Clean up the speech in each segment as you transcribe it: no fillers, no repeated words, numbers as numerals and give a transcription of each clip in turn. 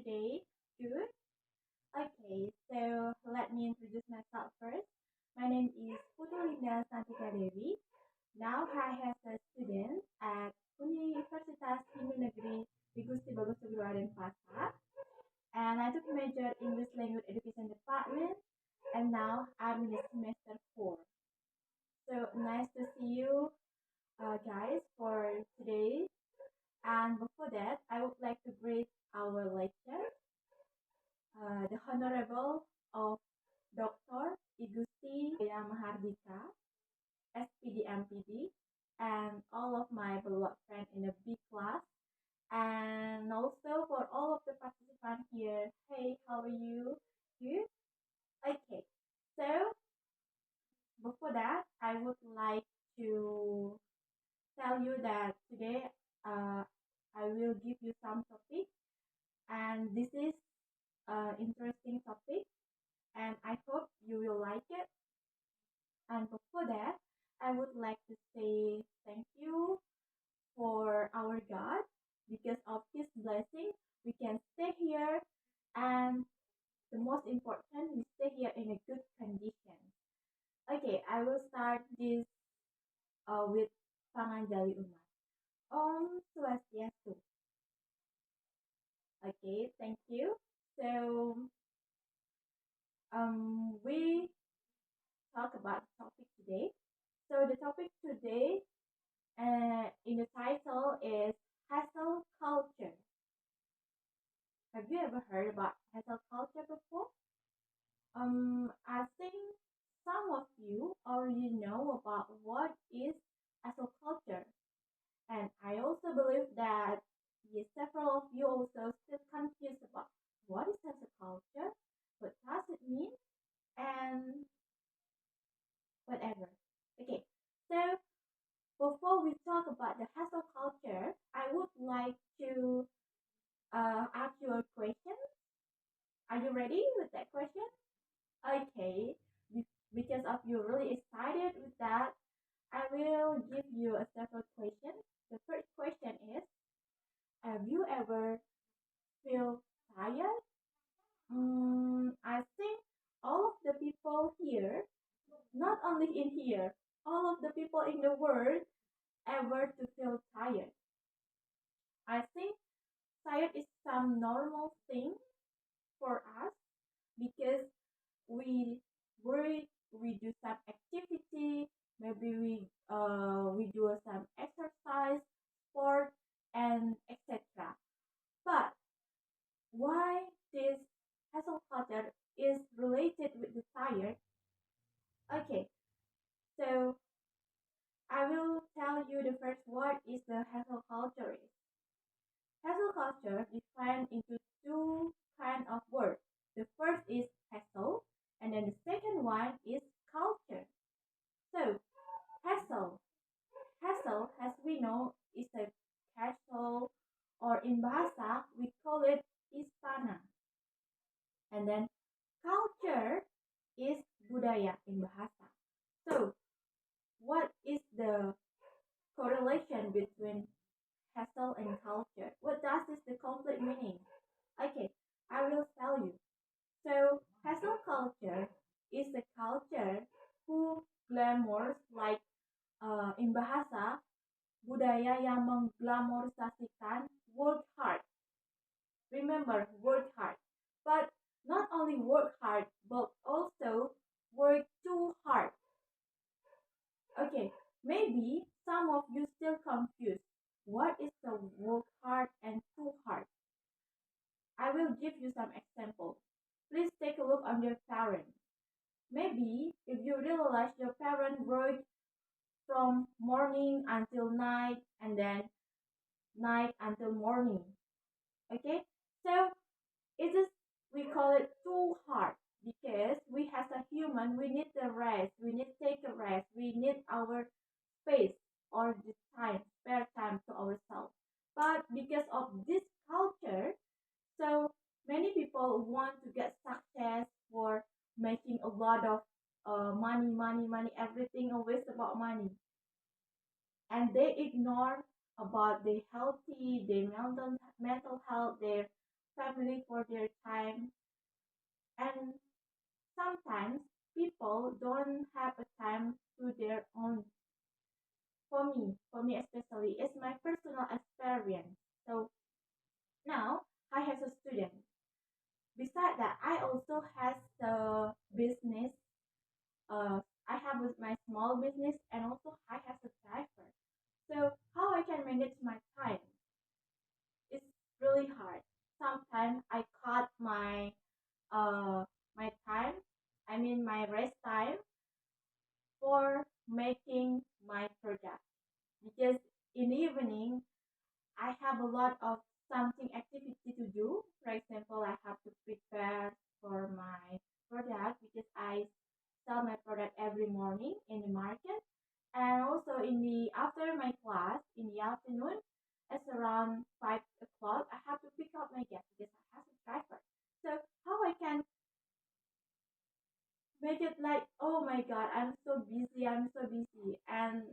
today? Good. Okay, so let me introduce myself first. My name is Putulinda Santika Devi. Now I have a student at Universitas Hindu Negeri di Gusti Bagus Negara Denpasar, and I took a major English Language Education Department, and now I'm in the semester 4. So nice to see you guys for today. And before that, I would like to greet our lecturer, the Honorable of Dr. Igusti Mahardika, SPD MPD, and all of my beloved friends in the B class, and also for all of the participants here. Hey, how are you? Good? Okay, so before that, I would like to tell you that today uh, I will give you some topic, and this is interesting topic, and I hope you will like it. And before that, I would like to say thank you for our God. Because of His blessing, we can stay here, and the most important, we stay here in a good condition. Okay, I will start this with Panganjali Umat. Om Swastiastu. Okay, thank you. So, we talk about the topic today. So the topic today in the title is hustle culture. Have you ever heard about hustle culture before? I think some of you already know about what is hustle culture, and I also believe that yes, several of you also still confused about what is hustle culture, what does it mean, and whatever. Okay, so before we talk about the hustle culture, I would like to ask you a question. Are you ready with that question? Okay, because of you really excited with that, I will give you a several questions. The first question is, have you ever feel tired? I think all of the people here, not only in here, all of the people in the world ever to feel tired. I think tired is some normal thing for us because we work, we do some activity, maybe we do some exercise, sport, and etc. But why this hustle culture is related with the tired? Okay, so I will tell you the first word is the hustle culture is. Hustle culture defined into two kind of words. The first is hustle, and then the second one is culture. So hustle, hustle, as we know, is a casual, or in Bahasa we call it istana. And then culture is budaya in Bahasa. So what is the correlation between hustle and culture? What does this the complete meaning? Okay, I will tell you. So hustle culture is the culture who glamours like in bahasa budaya yang mengglamorisasikan work hard. Remember, work hard. But not only work hard, but also work too hard. Okay, maybe some of you still confused. What is the work hard and too hard? I will give you some examples. Please take a look on your parents. Maybe if you realize your parent work from morning until night and then night until morning. Okay? So it is we call it too hard because we as a human we need the rest, we need to take a rest, we need our space or the time, spare time to ourselves. But because of this culture, so many people want to get success for making a lot of money, everything always about money. And they ignore about the healthy, their mental health, their family for their time, and sometimes people don't have a time to their own. For me especially, it's my personal experience. So now I have a student. Besides that, I also has a business. I have my small business, and also I have a driver. So how I can manage my time is really hard. Sometimes I cut uh my time, I mean my rest time, for making my project, because in the evening I have a lot of something activity to do. For example, I have to prepare for my product because I sell my product every morning in the market, and also in the after my class in the afternoon, it's around 5 o'clock. I have to pick up my guest because I have a driver. So how I can make it like, oh my god, I'm so busy, and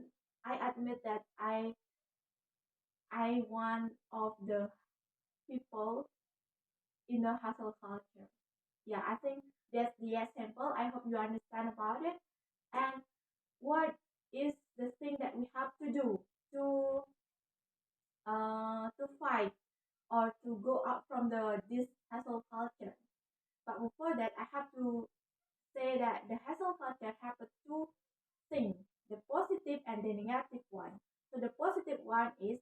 I admit that I one of the people in the hustle culture. Yeah, I think that's the example. I hope you understand about it. And what is the thing that we have to do to to fight or to go out from the this hustle culture? But before that, I have to say that the hustle culture have a two things, the positive and the negative one. So the positive one is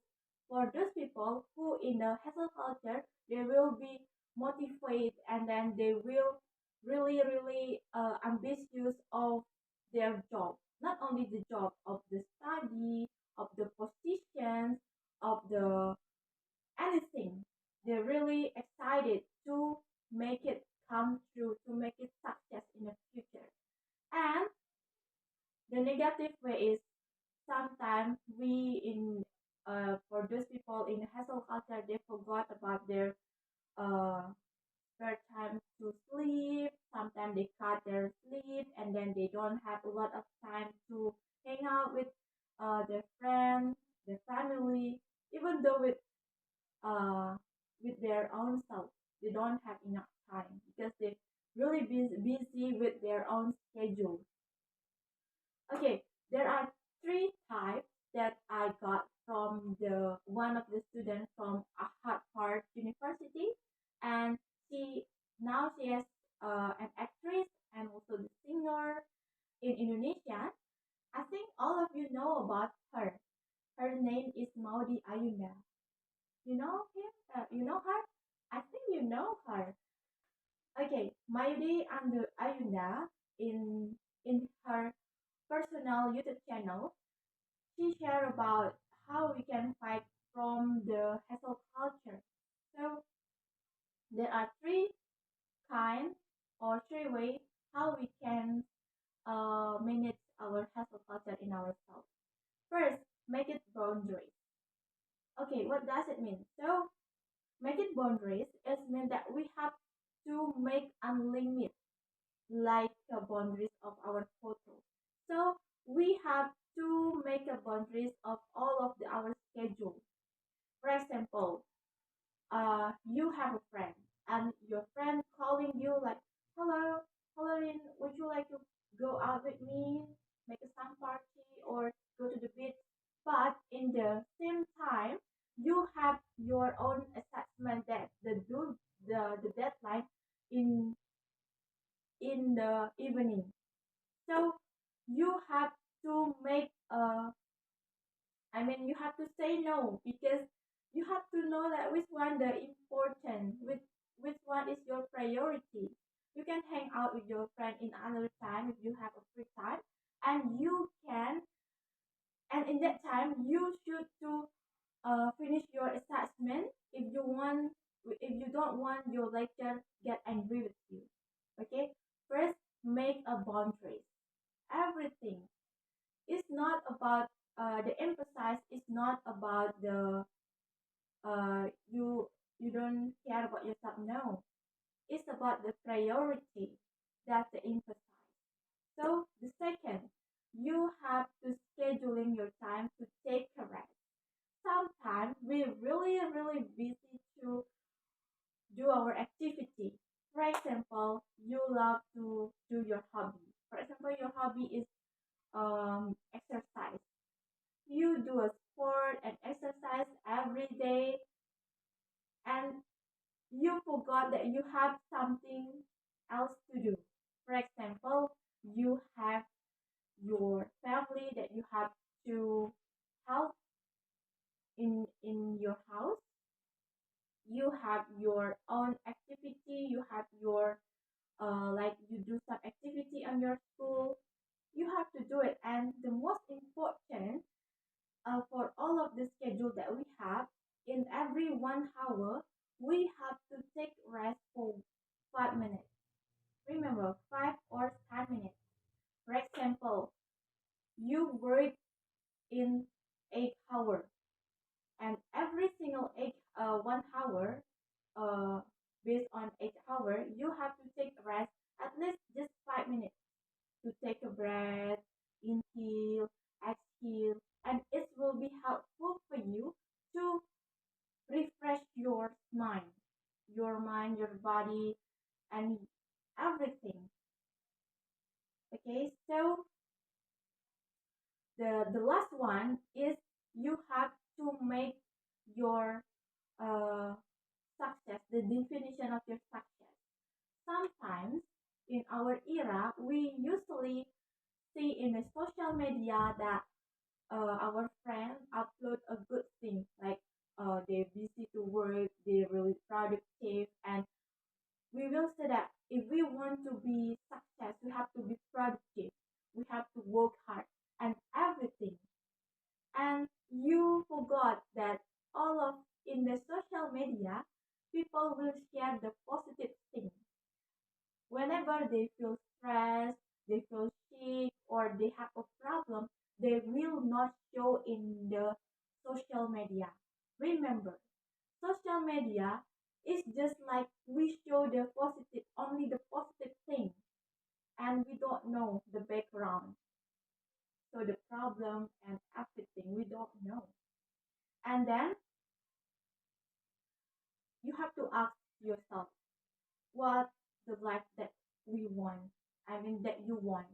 for those people who in the hustle culture, they will be motivated, and then they will really ambitious of their job. Not only the job of the study, of the positions, of the anything. They're really excited to make it come true, to make it success in the future. And the negative way is sometimes we in for those people in hustle culture, they forgot about uh their time to sleep. Sometimes they cut their sleep, and then they don't have a lot of time to hang out with their friends, their family, even though uh with their own self. They don't have enough time because they're really busy with their own schedule. Okay, there are three types that I got from the one of the students from Harvard University, and she now she is an actress and also the singer in Indonesia. I think all of you know about her. Her name is Maudi Ayunda. You know him? You know her? I think you know her. Okay, Maudi Ayunda in her personal YouTube channel, she shared about how we can fight from the hustle culture. So there are three kinds or three ways how we can manage our hustle culture in ourselves. First, make it boundaries. Okay, what does it mean? So make it boundaries is mean that we have to make unlimited like boundaries of our photo. So we have to make a boundaries of all of our schedule. For example, you have a friend, and your friend calling you like, hello, hello, Lin, would you like to go out with me, make a sun party, or go to the beach? But in the same time, you have your own assessment that the deadline in the evening. So you have to make I mean you have to say no, because you have to know that which one the important, which one is your priority. You can hang out with your friend in another time if you have a free time, and you can, and in that time you should to finish your assessment if you don't want your lecturer get angry with you. Okay, first make a boundary. Everything it's not about the emphasis is not about the you don't care about yourself. No, it's about the priority. That's the emphasis. So the second, you have to scheduling your time to take a rest. Sometimes we're really busy to do our activity. For example, you love to do your hobby. For example, your hobby is exercise. You do a sport and exercise every day, and you forgot that you have something else to do. For example, you have your family that you have to help in your house. You have your own activity. You have your like you do some activity on your school. You have to do it, and the most important for all of the schedule that we have, in every 1 hour, we have to take rest for 5 minutes. Remember, 5 or 10 minutes. For example, you work in 8 hours, and every single 1 hour, uh, based on 8 hours, you have to take rest at least just 5 minutes to take a breath, inhale, exhale, and it will be helpful for you to refresh your mind, your body, and everything. Okay, so the last one is you have to make your uh, success, the definition of your success. Sometimes in our era, we usually see in the social media that our friends upload a good thing, like they're busy to work, they're really productive, and we will say that if we want to be success, we have to be productive, we have to work hard and everything. And you forgot that all of in the social media, people will share the positive things. Whenever they feel stressed, they feel sick, or they have a problem, they will not show in the social media. Remember, social media is just like we show the positive, only the positive thing, and we don't know the background. So the problem and everything we don't know. And then you have to ask yourself, what the life that we want, I mean that you want,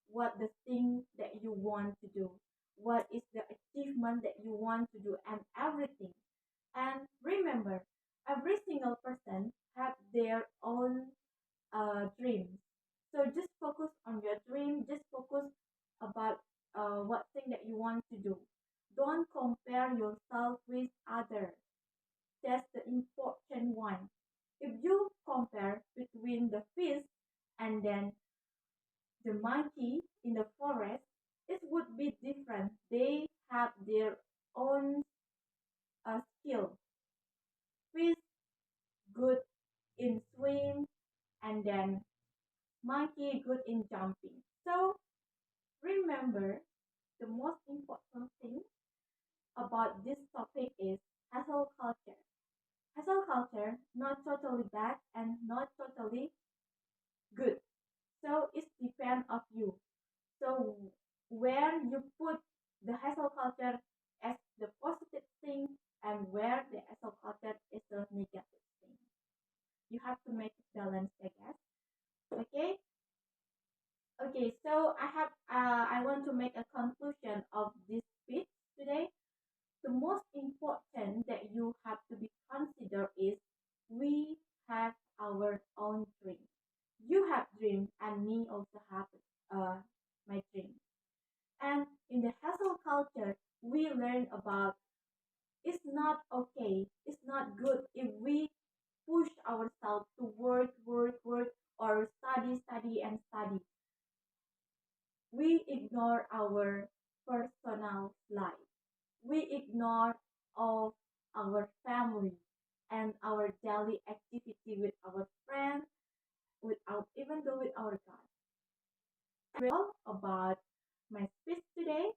what the thing that you want to do, what is the achievement that you want to do, and everything. And remember, every single person have their own dreams. So just focus on your dream, just focus about what thing that you want to do. Don't compare yourself with others. That's the important one. If you compare between the fish and then the monkey in the forest, it would be different. They have their own skill. Fish good in swim, and then monkey good in jumping. So remember, the most important thing about this topic is hustle culture. Hustle culture, not totally bad and not totally good. So it depends of you. So where you put the hustle culture as the positive thing and where the hustle culture is the negative thing. You have to make it balanced, I guess. Okay. Okay. So I want to make a conclusion of this speech today. The most important that you have to be considered is we have our own dream. You have dream and me also have my dream. And in the hustle culture, we learn about it's not okay, it's not good if we push ourselves to work, work, work, or study, study, and study. We ignore our personal life. We ignore all our family and our daily activity with our friends, with our even though with our God. All about my speech today.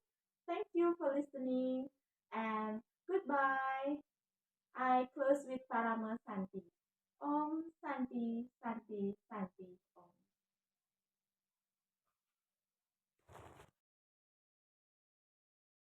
Thank you for listening and goodbye. I close with Parama Santi. Om Santi Santi Santi Om.